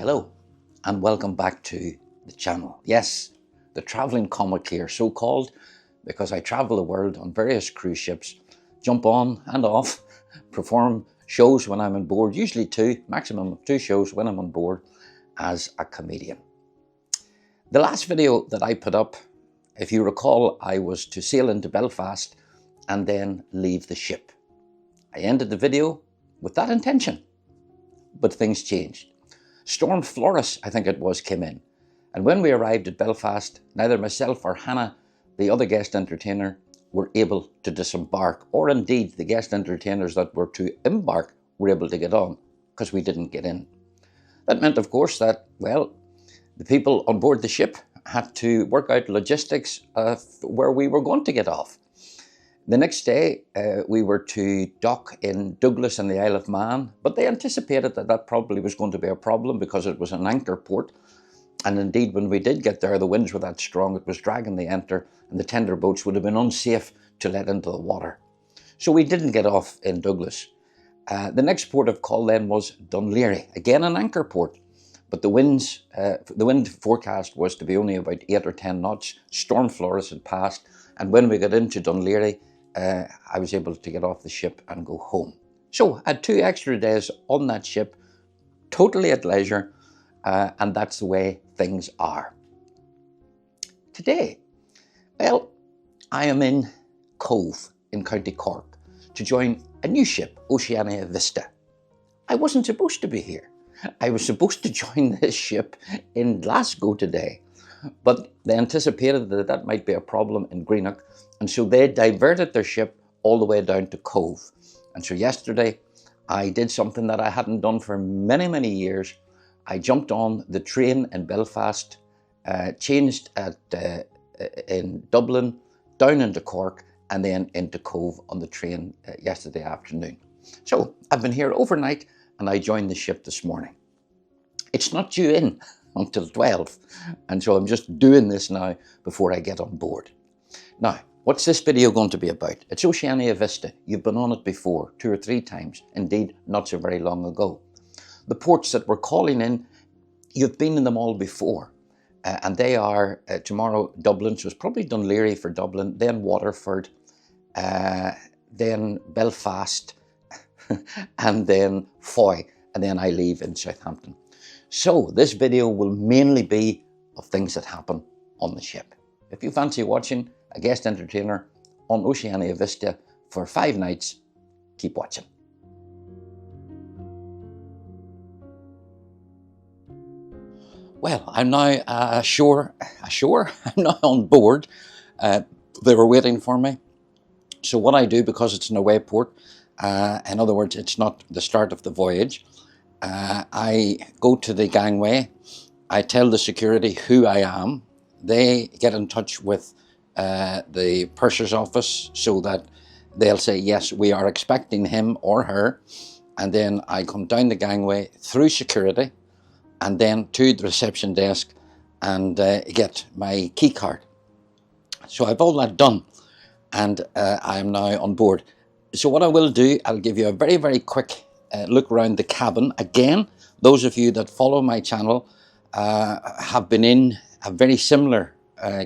Hello and welcome back to the channel. Yes, the travelling comic here, so called because I travel the world on various cruise ships, jump on and off, perform shows when I'm on board, usually maximum of two shows when I'm on board as a comedian. The last video that I put up, if you recall, I was to sail into Belfast and then leave the ship. I ended the video with that intention, but things changed. Storm Florence, I think it was, came in. And when we arrived at Belfast, neither myself or Hannah, the other guest entertainer, were able to disembark, or indeed the guest entertainers that were to embark were able to get on, because we didn't get in. That meant, of course, that, well, the people on board the ship had to work out logistics of where we were going to get off. The next day, we were to dock in Douglas in the Isle of Man, but they anticipated that that probably was going to be a problem because it was an anchor port. And indeed, when we did get there, the winds were that strong, it was dragging the anchor, and the tender boats would have been unsafe to let into the water. So we didn't get off in Douglas. The next port of call then was Dunleary, again an anchor port. But the wind forecast was to be only about 8 or 10 knots. Storm Florence had passed, and when we got into Dunleary, I was able to get off the ship and go home. So I had 2 extra days on that ship, totally at leisure, and that's the way things are. Today, well, I am in Cove in County Cork to join a new ship, Oceania Vista. I wasn't supposed to be here. I was supposed to join this ship in Glasgow today, but they anticipated that that might be a problem in Greenock, and so they diverted their ship all the way down to Cove. And so yesterday, I did something that I hadn't done for many, many years. I jumped on the train in Belfast, changed in Dublin, down into Cork, and then into Cove on the train yesterday afternoon. So I've been here overnight, and I joined the ship this morning. It's not due in until 12, and so I'm just doing this now before I get on board. Now, what's this video going to be about? It's Oceania Vista. You've been on it before, 2 or 3 times, indeed not so very long ago. The ports that we're calling in, you've been in them all before, and they are tomorrow Dublin, so it's probably Dunleary for Dublin, then Waterford, then Belfast, and then Foy, and then I leave in Southampton. So this video will mainly be of things that happen on the ship. If you fancy watching a guest entertainer on Oceania Vista for 5 nights, keep watching. Well, I'm now ashore. I'm now on board. They were waiting for me. So what I do, because it's an away port, in other words, it's not the start of the voyage, I go to the gangway, I tell the security who I am, they get in touch with the purser's office so that they'll say, yes, we are expecting him or her, and then I come down the gangway through security and then to the reception desk and get my key card. So I've all that done, and I am now on board. So what I will do, I'll give you a very, very quick look around the cabin. Again, those of you that follow my channel have been in a very similar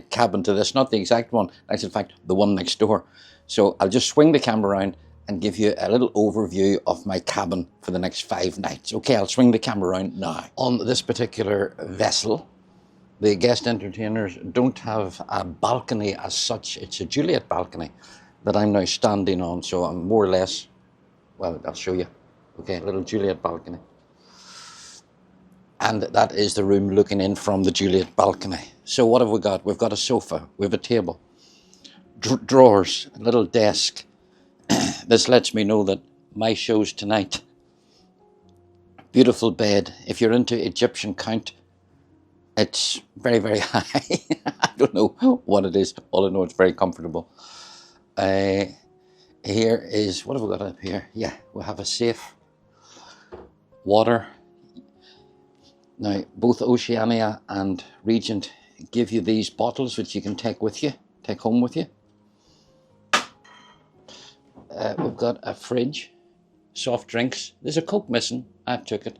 cabin to this, not the exact one, that's in fact the one next door. So I'll just swing the camera around and give you a little overview of my cabin for the next 5 nights. Okay, I'll swing the camera around now. On this particular vessel, the guest entertainers don't have a balcony as such. It's a Juliet balcony that I'm now standing on, so I'm more or less, well, I'll show you. Okay, a little Juliet balcony. And that is the room looking in from the Juliet balcony. So what have we got? We've got a sofa, we have a table, drawers, a little desk. This lets me know that my show's tonight. Beautiful bed. If you're into Egyptian count, it's very, very high. I don't know what it is. All I know, it's very comfortable. Here is, what have we got up here? Yeah, we have a safe. Water. Now, both Oceania and Regent give you these bottles which you can take with you, take home with you. We've got a fridge, soft drinks. There's a Coke missing. I took it.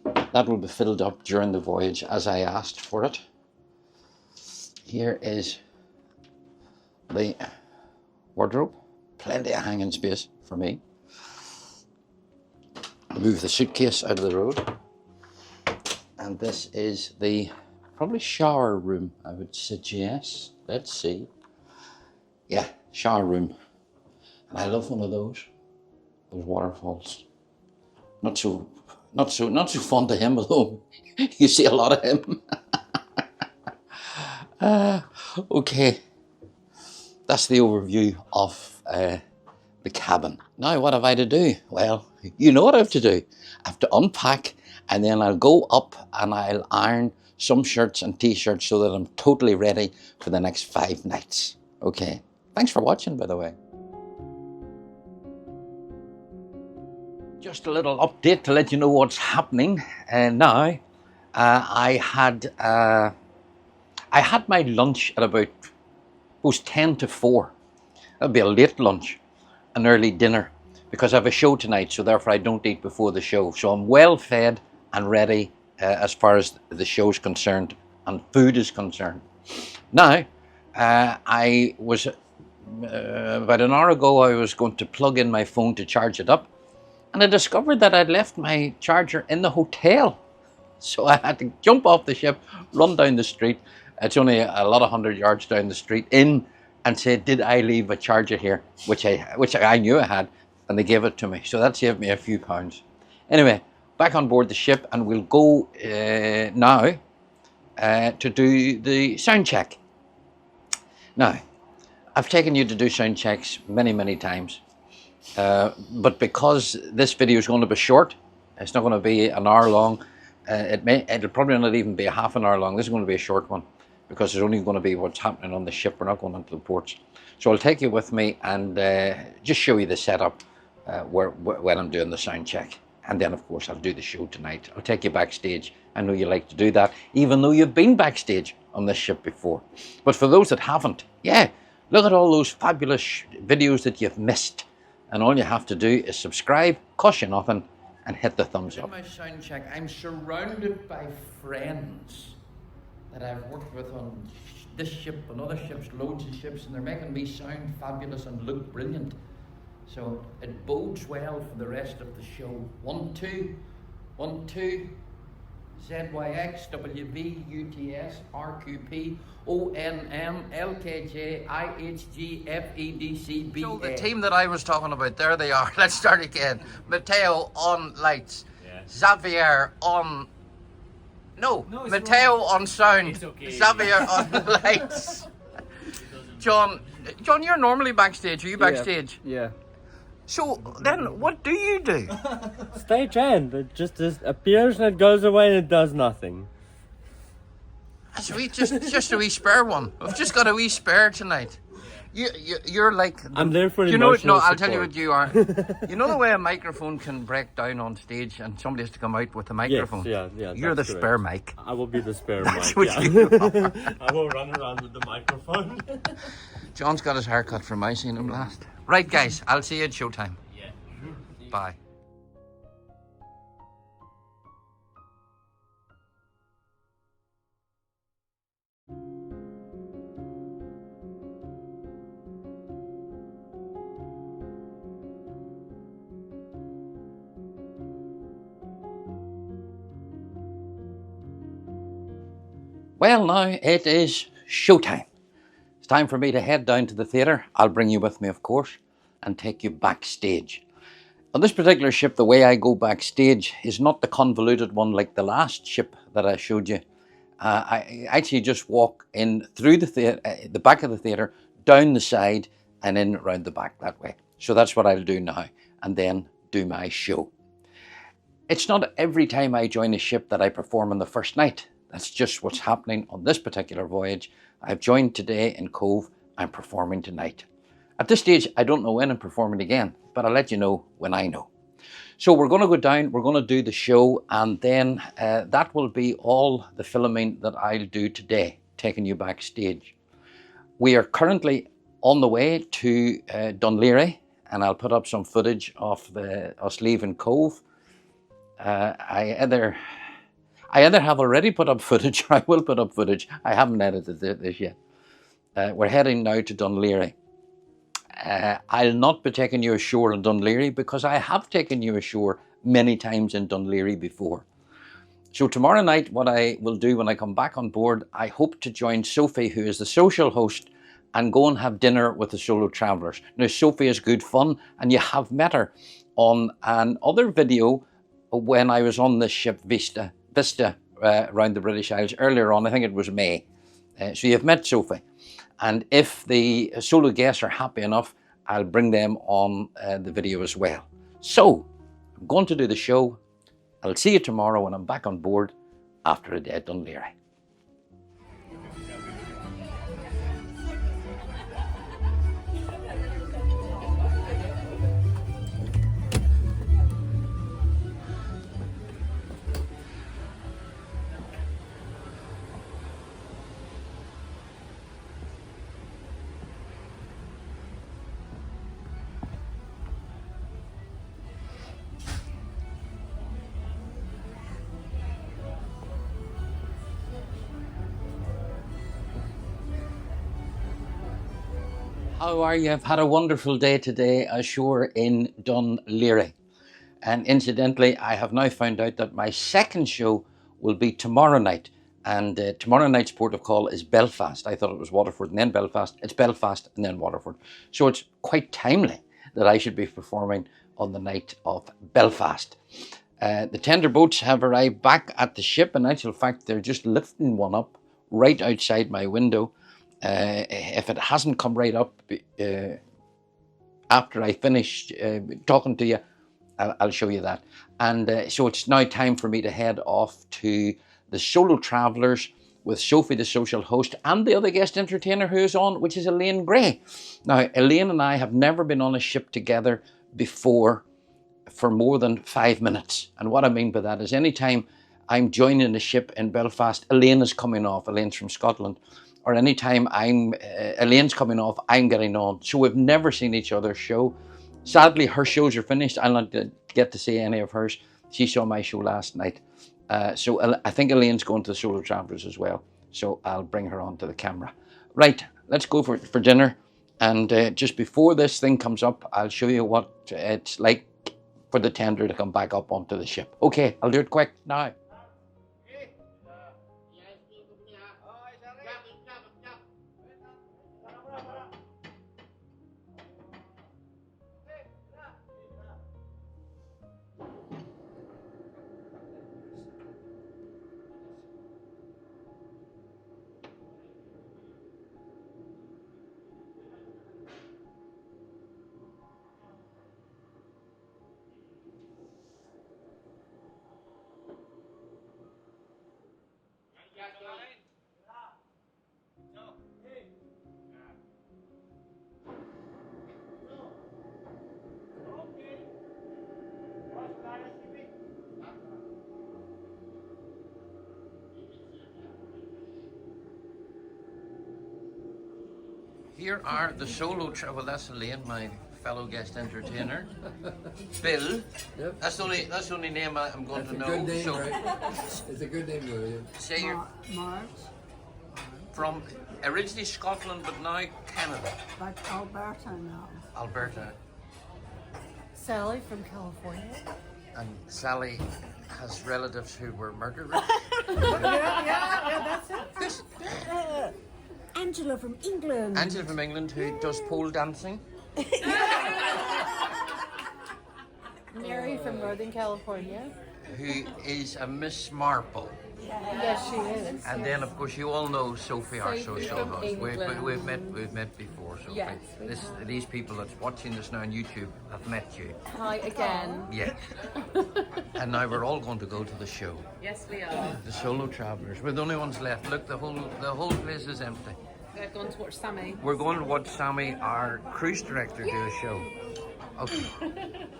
That will be filled up during the voyage as I asked for it. Here is the wardrobe. Plenty of hanging space for me. Move the suitcase out of the road. And this is the probably shower room, I would suggest. Let's see. Yeah, shower room. And I love one of those waterfalls. Not so fond of him, although you see a lot of him. Okay, that's the overview of the cabin. Now what have I to do? Well, you know what I have to do. I have to unpack, and then I'll go up and I'll iron some shirts and t-shirts so that I'm totally ready for the next 5 nights. Okay, thanks for watching, by the way. Just a little update to let you know what's happening now. I had my lunch at about 10 to 4. That'll be a late lunch, an early dinner, because I have a show tonight, so therefore I don't eat before the show. So I'm well fed and ready as far as the show's concerned and food is concerned. Now, I was about an hour ago, I was going to plug in my phone to charge it up, and I discovered that I'd left my charger in the hotel. So I had to jump off the ship, run down the street. It's only a lot of 100 yards down the street, in and say, did I leave a charger here? Which I knew I had, and they gave it to me. So that saved me a few pounds. Anyway, back on board the ship, and we'll go now to do the sound check. Now, I've taken you to do sound checks many, many times. But because this video is going to be short, it's not going to be an hour long. It'll probably not even be a half an hour long. This is going to be a short one because it's only going to be what's happening on the ship. We're not going into the ports. So I'll take you with me and just show you the setup when I'm doing the sound check. And then, of course, I'll do the show tonight. I'll take you backstage. I know you like to do that, even though you've been backstage on this ship before. But for those that haven't, yeah, look at all those fabulous videos that you've missed. And all you have to do is subscribe, cost you nothing, and hit the thumbs up. In my sound check, I'm surrounded by friends that I've worked with on this ship and other ships, loads of ships, and they're making me sound fabulous and look brilliant. So it bodes well for the rest of the show. 1, 2, 1, 2. ZYX, WV, UTS, RQP, ONM, LKJ, IHG, FEDC, BA. So the team that I was talking about, there they are. Let's start again. Mateo on lights. Yeah. Xavier on... No, Mateo wrong. On sound. Okay. Xavier on lights. John, you're normally backstage. Are you backstage? Yeah. So then, what do you do? Stage hand. It just appears and it goes away and it does nothing. So just a wee spare one. We've just got a wee spare tonight. You're like... I'm there for emotional support. No, I'll tell you what you are. You know the way a microphone can break down on stage and somebody has to come out with a microphone? Yes, yeah. You're the correct. Spare mic. I will be the spare mic, yeah. You are. I will run around with the microphone. John's got his haircut from I seen him last. Right, guys, I'll see you at Showtime. Yeah. Bye. Well, now it is showtime. It's time for me to head down to the theatre. I'll bring you with me, of course, and take you backstage. On this particular ship, the way I go backstage is not the convoluted one like the last ship that I showed you. I actually just walk in through the back of the theatre, down the side, and in around the back that way. So that's what I'll do now, and then do my show. It's not every time I join a ship that I perform on the first night. That's just what's happening on this particular voyage. I've joined today in Cove. I'm performing tonight. At this stage, I don't know when I'm performing again, but I'll let you know when I know. So we're going to go down, we're going to do the show, and then that will be all the filming that I'll do today, taking you backstage. We are currently on the way to Dunleary, and I'll put up some footage of us leaving Cove. I either have already put up footage or I will put up footage. I haven't edited this yet. We're heading now to Dunleary. I'll not be taking you ashore in Dunleary because I have taken you ashore many times in Dunleary before. So tomorrow night, what I will do when I come back on board, I hope to join Sophie, who is the social host, and go and have dinner with the solo travellers. Now, Sophie is good fun, and you have met her on another video when I was on the ship Vista around the British Isles earlier on. I think it was May. So you've met Sophie. And if the solo guests are happy enough, I'll bring them on the video as well. So I'm going to do the show. I'll see you tomorrow when I'm back on board after a day at Dunleary. How are you? I've had a wonderful day today ashore in Dunleary. And incidentally, I have now found out that my second show will be tomorrow night. And tomorrow night's port of call is Belfast. I thought it was Waterford and then Belfast. It's Belfast and then Waterford. So it's quite timely that I should be performing on the night of Belfast. The tender boats have arrived back at the ship. In actual fact, they're just lifting one up right outside my window. If it hasn't come right up after I finish talking to you, I'll show you that. And so it's now time for me to head off to the solo travellers with Sophie, the social host, and the other guest entertainer who is on, which is Elaine Gray. Now, Elaine and I have never been on a ship together before for more than 5 minutes. And what I mean by that is anytime I'm joining a ship in Belfast, Elaine is coming off. Elaine's from Scotland. Or anytime Elaine's coming off, I'm getting on. So we've never seen each other's show. Sadly, her shows are finished. I'll not get to see any of hers. She saw my show last night. So I think Elaine's going to the Solo Travellers as well. So I'll bring her onto the camera. Right, let's go for dinner. And just before this thing comes up, I'll show you what it's like for the tender to come back up onto the ship. Okay, I'll do it quick now. Here are the solo travel. That's Elaine, my fellow guest entertainer. Bill. Yep. That's the only name I'm going to know. Good name, so, right? It's a good name, William. Say you're from originally Scotland, but now Canada. But Alberta now. Alberta. Sally from California. And Sally has relatives who were murdered. Yeah, that's it. Angela from England. Angela from England, who does pole dancing. Mary from Northern California. Who is a Miss Marple. Yes, she is. And then, of course, you all know Sophie, our Sophie social from host. England. We've met before, Sophie. Yes, we These people that's watching this now on YouTube have met you. Hi again. Yeah. And now we're all going to go to the show. Yes, we are. The Solo Travellers. We're the only ones left. Look, the whole place is empty. We're going to watch Sammy. We're going to watch Sammy, our cruise director, do a show. Okay.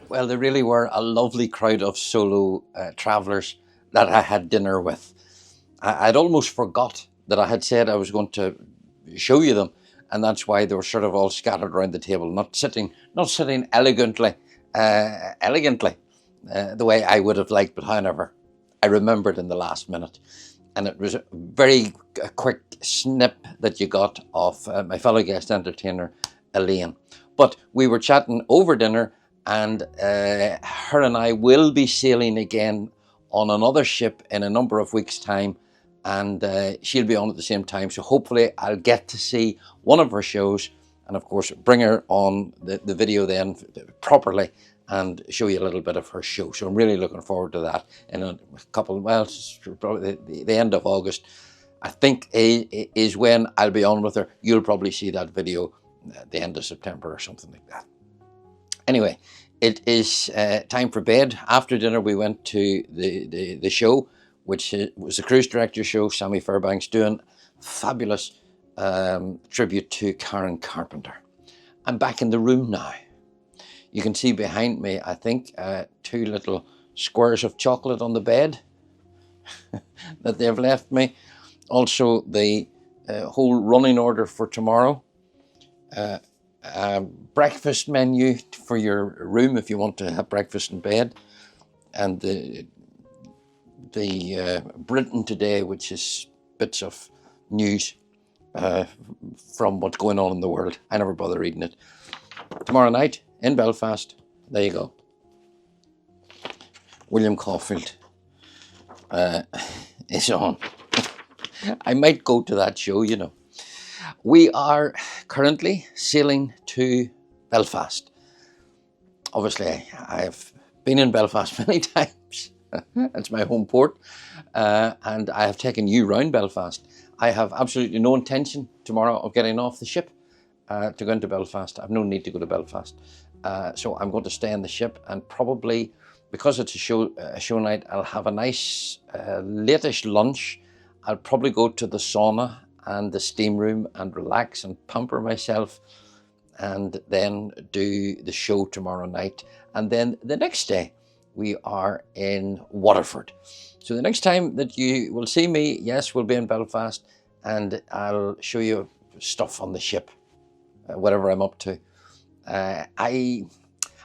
Well, there really were a lovely crowd of solo travellers that I had dinner with. I'd almost forgot that I had said I was going to show you them, and that's why they were sort of all scattered around the table, not sitting elegantly, the way I would have liked, but however, I remembered in the last minute. And it was a very quick snip that you got of my fellow guest entertainer, Elaine. But we were chatting over dinner, and her and I will be sailing again on another ship in a number of weeks' time, and she'll be on at the same time. So hopefully I'll get to see one of her shows, and of course bring her on the video then properly and show you a little bit of her show. So I'm really looking forward to that in a couple, well, probably the end of August, I think, is when I'll be on with her. You'll probably see that video at the end of September or something like that. Anyway, it is time for bed. After dinner, we went to the show, which was the cruise director show. Sammy Fairbanks doing fabulous tribute to Karen Carpenter. I'm back in the room now. You can see behind me, I think, 2 little squares of chocolate on the bed that they've left me. Also, the whole running order for tomorrow. Breakfast menu for your room if you want to have breakfast in bed. And the Britain Today, which is bits of news from what's going on in the world. I never bother reading it. Tomorrow night in Belfast, there you go. William Caulfield is on. I might go to that show, you know. We are currently sailing to Belfast. Obviously, I've been in Belfast many times. It's my home port. And I have taken you round Belfast. I have absolutely no intention tomorrow of getting off the ship to go into Belfast. I have no need to go to Belfast. So I'm going to stay on the ship, and probably, because it's a show night, I'll have a nice late-ish lunch. I'll probably go to the sauna and the steam room and relax and pamper myself, and then do the show tomorrow night. And then the next day we are in Waterford. So the next time that you will see me, yes, we'll be in Belfast, and I'll show you stuff on the ship, whatever I'm up to. I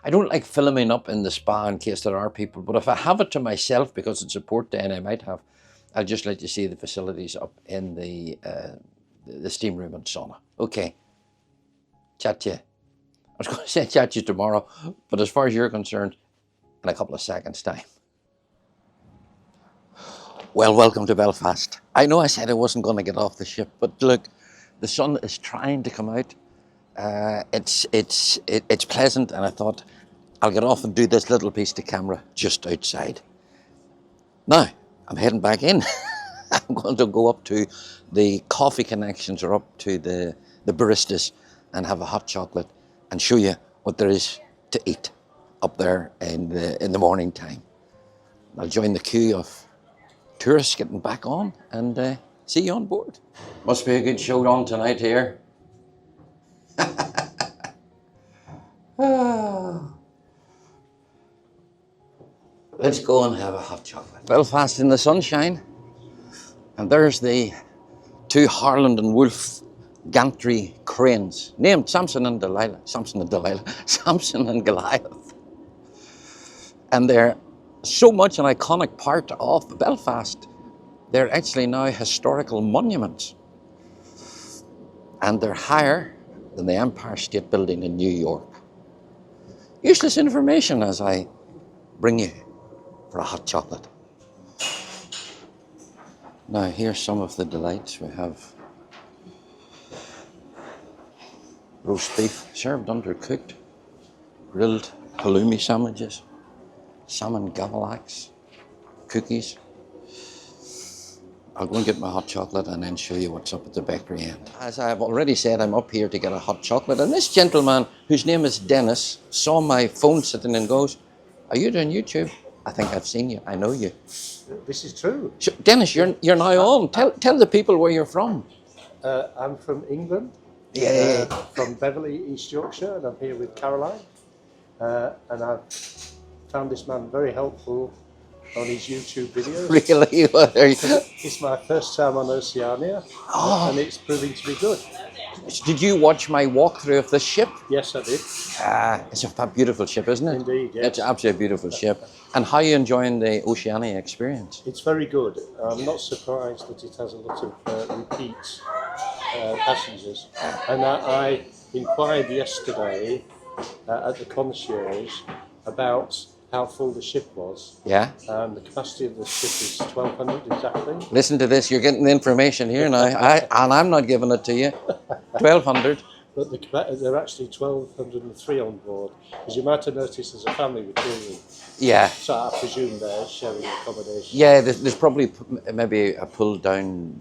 don't like filming up in the spa in case there are people, but if I have it to myself because it's a port day and I might have, I'll just let you see the facilities up in the steam room and sauna. Okay, chat to you. I was going to say chat to you tomorrow, but as far as you're concerned, in a couple of seconds' time. Well, welcome to Belfast. I know I said I wasn't going to get off the ship, but look, the sun is trying to come out. It's pleasant, and I thought I'll get off and do this little piece to camera just outside. Now, I'm heading back in. I'm going to go up to the coffee connections, or up to the baristas, and have a hot chocolate and show you what there is to eat up there in the morning time. I'll join the queue of tourists getting back on, and see you on board. Must be a good show on tonight here. Let's go and have a hot chocolate. Belfast in the sunshine, and there's the 2 Harland and Wolff gantry cranes, named Samson and Goliath. And they're so much an iconic part of Belfast, they're actually now historical monuments. And they're higher than the Empire State Building in New York. Useless information as I bring you for a hot chocolate. Now, here's some of the delights. We have roast beef served undercooked, grilled halloumi sandwiches, salmon gavlax, cookies. I'll go and get my hot chocolate and then show you what's up at the bakery end. As I've already said, I'm up here to get a hot chocolate, and this gentleman, whose name is Dennis, saw my phone sitting and goes, "Are you doing YouTube? I think I've seen you. I know you." This is true. Dennis, you're now on. Tell the people where you're from. I'm from England, from Beverley, East Yorkshire, and I'm here with Caroline. And I've found this man very helpful on his YouTube videos. Really? What are you- It's my first time on Oceania, and it's proving to be good. Did you watch my walkthrough of the ship? Yes, I did. It's a beautiful ship, isn't it? Indeed, yes. It's absolutely a beautiful ship. And how are you enjoying the Oceania experience? It's very good. I'm not surprised that it has a lot of repeat passengers. And I inquired yesterday at the concierge about how full the ship was. Yeah? The capacity of the ship is 1,200 exactly. Listen to this, you're getting the information here now. And I'm not giving it to you. 1,200. But there are actually 1,203 on board. As you might have noticed, there's a family with children. Yeah. So I presume they're sharing accommodation. Yeah, there's probably maybe a pulled down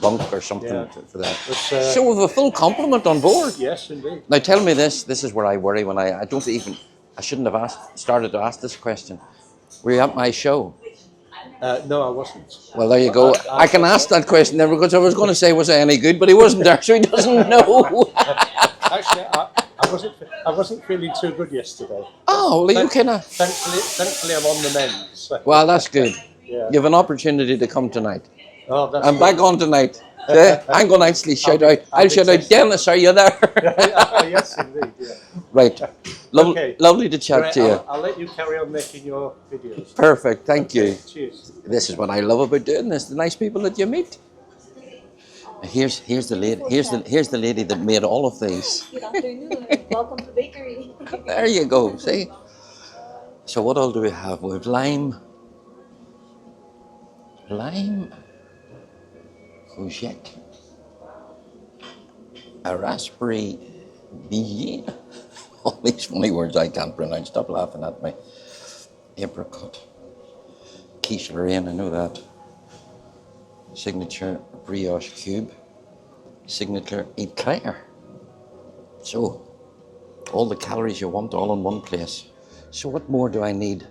bunk or something Yeah. for that. But, So we have a full complement on board. yes, indeed. Now tell me this is where I worry when I shouldn't have started to ask this question. Were you at my show? No, I wasn't. Well, there you go. I can ask that question then, because I was going to say, was I any good? But he wasn't there, so he doesn't know. Actually, I wasn't feeling too good yesterday. Oh, well, you kind of... Thankfully, I'm on the mend. So. Well, that's good. Yeah. You have an opportunity to come tonight. Oh, that's I'm good. back on tonight. I'm going to actually shout out. I'll I'll shout out, detest Dennis, are you there? Yes, indeed. Yeah. Right. Okay. Lovely to chat Great, to you. I'll let you carry on making your videos. Perfect. Thank you. Cheers. This is what I love about doing this. The nice people that you meet. Here's the lady. Here's the lady that made all of these. Good afternoon. Welcome to the bakery. There you go. See. So what all do we have? We have lime, courgette, a raspberry bee. All these funny words I can't pronounce. Stop laughing at me. Apricot, quiche Lorraine, I know that. Signature brioche cube. Signature eclair. So, all the calories you want all in one place. So what more do I need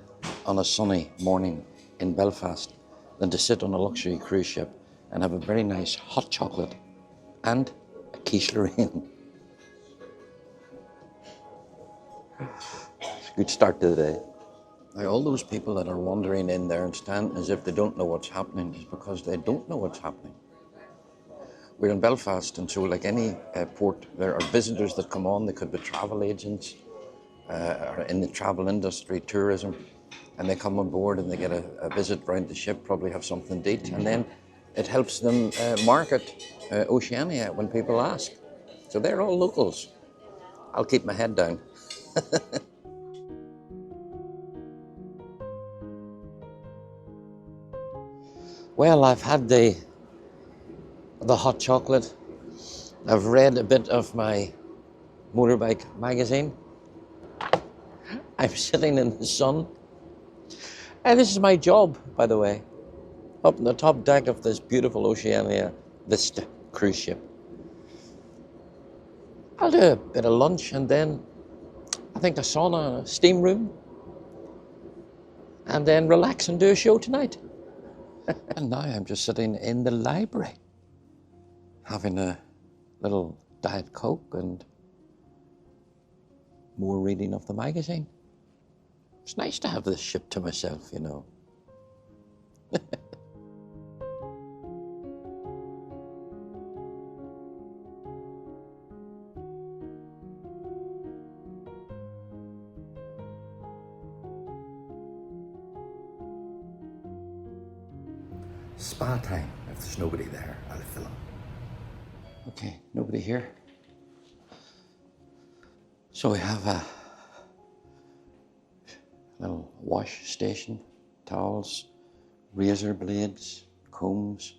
on a sunny morning in Belfast than to sit on a luxury cruise ship and have a very nice hot chocolate and a quiche Lorraine? It's a good start to the day. Now, all those people that are wandering in there and standing as if they don't know what's happening is because they don't know what's happening. We're in Belfast, and so like any port, there are visitors that come on. They could be travel agents, or in the travel industry, tourism, and they come on board and they get a visit round the ship, probably have something to eat, and then it helps them market Oceania when people ask. So they're all locals. I'll keep my head down. Well, I've had the hot chocolate. I've read a bit of my motorbike magazine. I'm sitting in the sun. And this is my job, by the way, up on the top deck of this beautiful Oceania Vista cruise ship. I'll do a bit of lunch and then I think a sauna and a steam room. And then relax and do a show tonight. And now I'm just sitting in the library, having a little Diet Coke and more reading of the magazine. It's nice to have this ship to myself, you know. Spa time. If there's nobody there, I'll film. Okay, nobody here. So we have a little wash station, towels, razor blades, combs.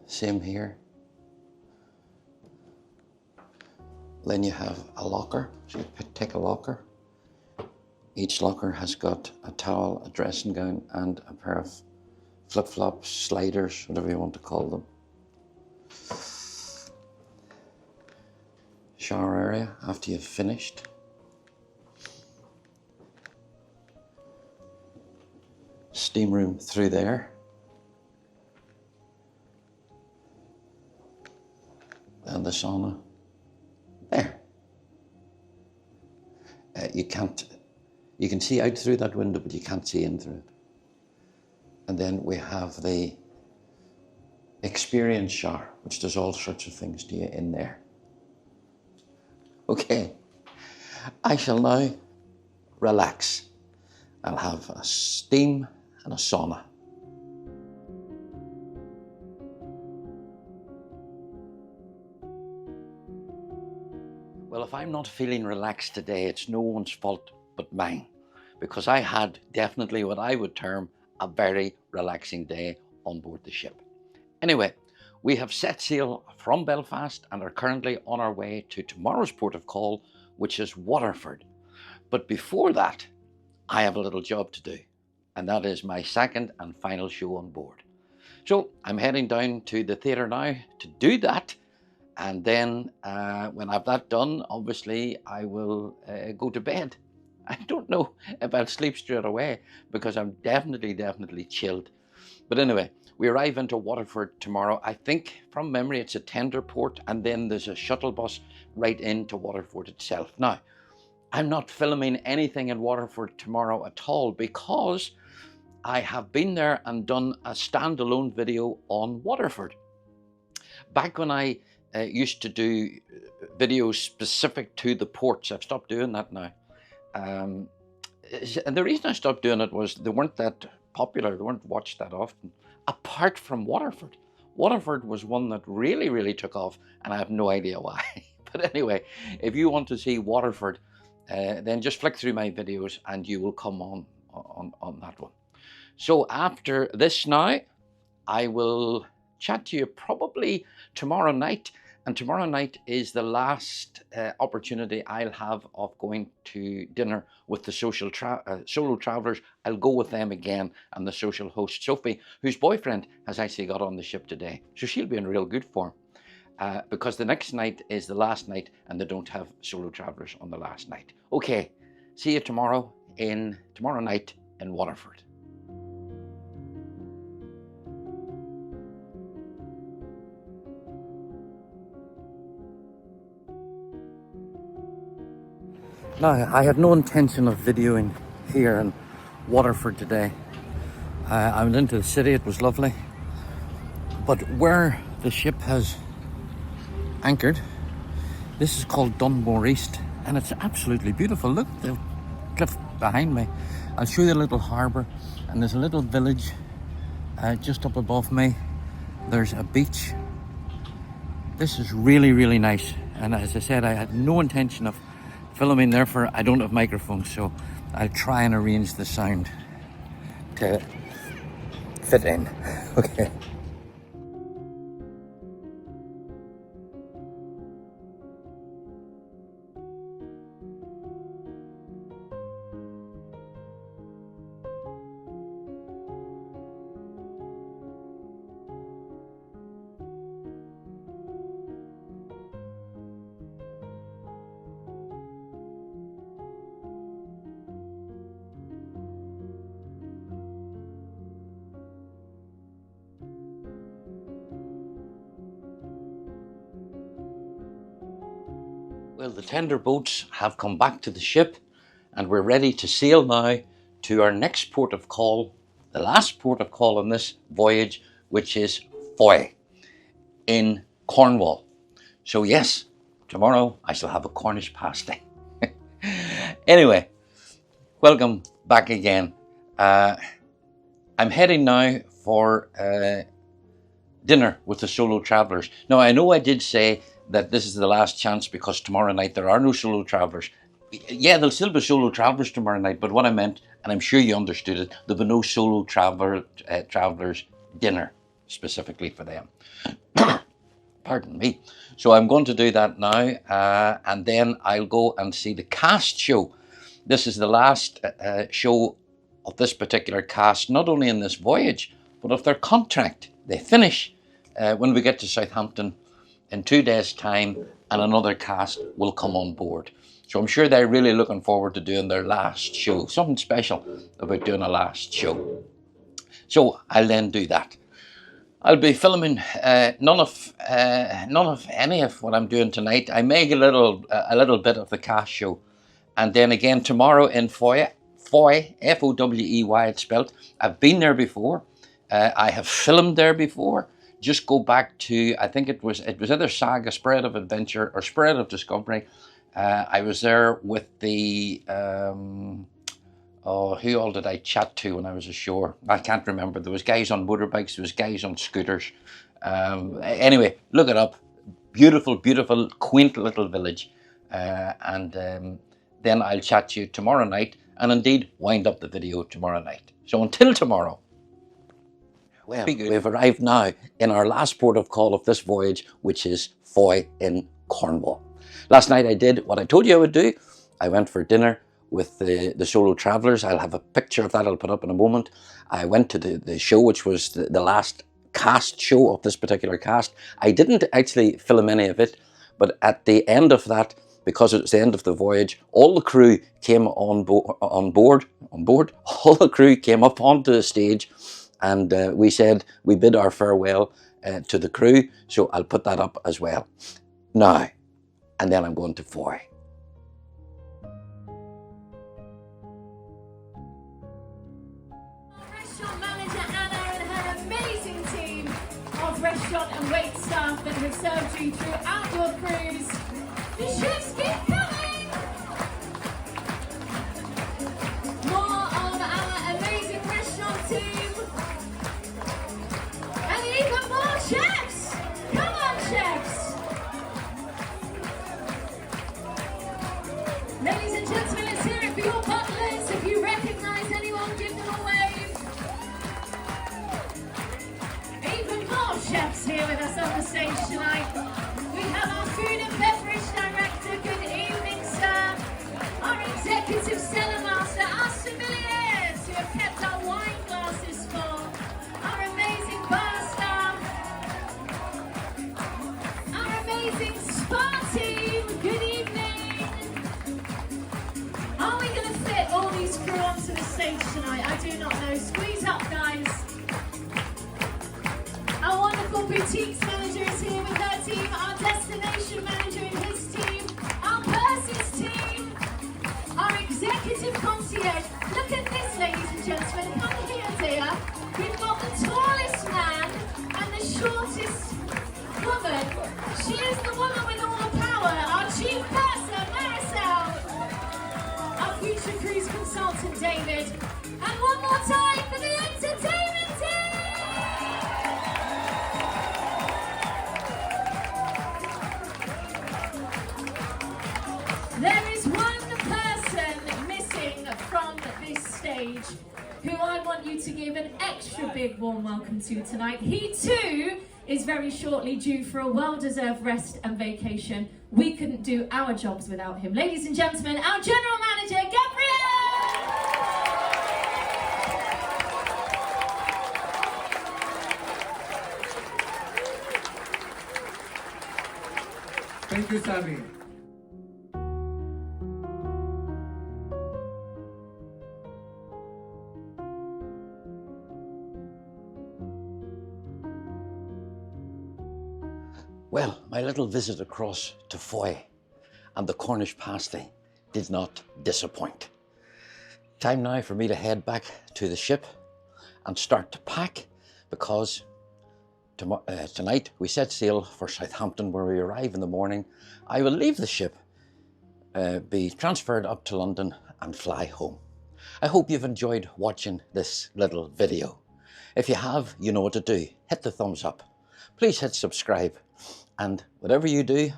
Same here. Then you have a locker, so you take a locker. Each locker has got a towel, a dressing gown, and a pair of flip-flops, sliders, whatever you want to call them. Shower area after you've finished. Steam room through there. And the sauna there. you can see out through that window, but you can't see in through it. And then we have the experience shower, which does all sorts of things to you in there. Okay, I shall now relax. I'll have a steam and a sauna. Well, if I'm not feeling relaxed today, it's no one's fault but mine, because I had definitely what I would term a very relaxing day on board the ship. Anyway, we have set sail from Belfast and are currently on our way to tomorrow's port of call, which is Waterford. But before that, I have a little job to do, and that is my second and final show on board. So I'm heading down to the theatre now to do that, and then when I've that done, obviously I will go to bed. I don't know if I'll sleep straight away because I'm definitely chilled. But anyway, we arrive into Waterford tomorrow. I think from memory it's a tender port, and then there's a shuttle bus right into Waterford itself. Now, I'm not filming anything in Waterford tomorrow at all because I have been there and done a standalone video on Waterford. Back when I used to do videos specific to the ports, I've stopped doing that now. And the reason I stopped doing it was they weren't that popular, they weren't watched that often, apart from Waterford. Waterford was one that really took off, and I have no idea why. But anyway, if you want to see Waterford, then just flick through my videos and you will come on that one. So after this now, I will chat to you probably tomorrow night. And tomorrow night is the last opportunity I'll have of going to dinner with the solo travellers. I'll go with them again, and the social host, Sophie, whose boyfriend has actually got on the ship today. So she'll be in real good form because the next night is the last night, and they don't have solo travellers on the last night. Okay, see you tomorrow night in Waterford. Now, I had no intention of videoing here in Waterford today. I went into the city, it was lovely. But where the ship has anchored, this is called Dunmore East, and it's absolutely beautiful. Look, the cliff behind me. I'll show you a little harbour, and there's a little village just up above me. There's a beach. This is really nice, and as I said, I had no intention of filming, therefore I don't have microphones, so I'll try and arrange the sound to fit in. Okay. Well, the tender boats have come back to the ship, and we're ready to sail now to our next port of call, the last port of call on this voyage, which is Voyage in Cornwall. So yes, tomorrow I shall have a Cornish pasty. Anyway, welcome back again. I'm heading now for dinner with the solo travellers. Now, I know I did say that this is the last chance because tomorrow night there are no solo travellers. Yeah, there'll still be solo travellers tomorrow night, but what I meant, and I'm sure you understood it, there'll be no solo travellers dinner specifically for them. Pardon me. So I'm going to do that now, and then I'll go and see the cast show. This is the last show of this particular cast, not only in this voyage, but of their contract. They finish when we get to Southampton in 2 days' time, and another cast will come on board. So I'm sure they're really looking forward to doing their last show. Something special about doing a last show. So I'll then do that. I'll be filming none of any of what I'm doing tonight. I may get a little bit of the cast show And then again tomorrow in Foy, F-O-W-E-Y it's spelled. I've been there before. I have filmed there before. Just go back to, I think it was either Saga, Spread of Adventure, or Spread of Discovery. I was there with the, who all did I chat to when I was ashore? I can't remember. There was guys on motorbikes, there was guys on scooters. Anyway, look it up. Beautiful, beautiful, quaint little village. Then I'll chat to you tomorrow night, and indeed wind up the video tomorrow night. So until tomorrow. Well, we've arrived now in our last port of call of this voyage, which is Foy in Cornwall. Last night I did what I told you I would do. I went for dinner with the solo travellers. I'll have a picture of that I'll put up in a moment. I went to the show, which was the last cast show of this particular cast. I didn't actually film any of it, but at the end of that, because it's the end of the voyage, all the crew came on board. All the crew came up onto the stage, and we bid our farewell to the crew. So I'll put that up as well. Now, and then I'm going to Foy. Restaurant manager Anna and her amazing team of restaurant and wait staff that have served you throughout your cruise. The chefs keep coming! More of our amazing restaurant team. And even more chefs! Come on, chefs! Ladies and gentlemen, let's hear it for your butlers. If you recognise anyone, give them a wave. Even more chefs here with us on the stage tonight. We have our food and beverage director. Good evening, sir. Our executive cellar master, our sommeliers who have kept our wine glasses full. Our amazing bar staff. Our amazing spa team. Good evening. Are we going to fit all these crew onto the stage tonight? I do not know. Squeeze up, guys. Our wonderful boutiques manager is here with her team. Our destination manager and his team. Our purses team. Our executive concierge. Look at this, ladies and gentlemen. Come here, dear. We've got the tallest man and the shortest woman. She is the woman with all the power. Our chief purser, Marisol. Our future cruise consultant, David. And one more time for the entertainment team! There is one person missing from this stage who I want you to give an extra big warm welcome to tonight. He too is very shortly due for a well-deserved rest and vacation. We couldn't do our jobs without him. Ladies and gentlemen, our general manager, Gabriel! Thank you, Sammy. Well, my little visit across to Foy and the Cornish pasty did not disappoint. Time now for me to head back to the ship and start to pack, because tonight we set sail for Southampton, where we arrive in the morning. I will leave the ship, be transferred up to London and fly home. I hope you've enjoyed watching this little video. If you have, you know what to do. Hit the thumbs up. Please hit subscribe. And whatever you do,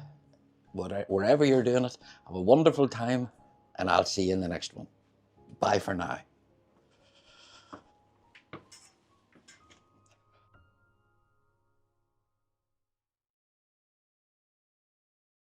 wherever you're doing it, have a wonderful time, and I'll see you in the next one. Bye for now.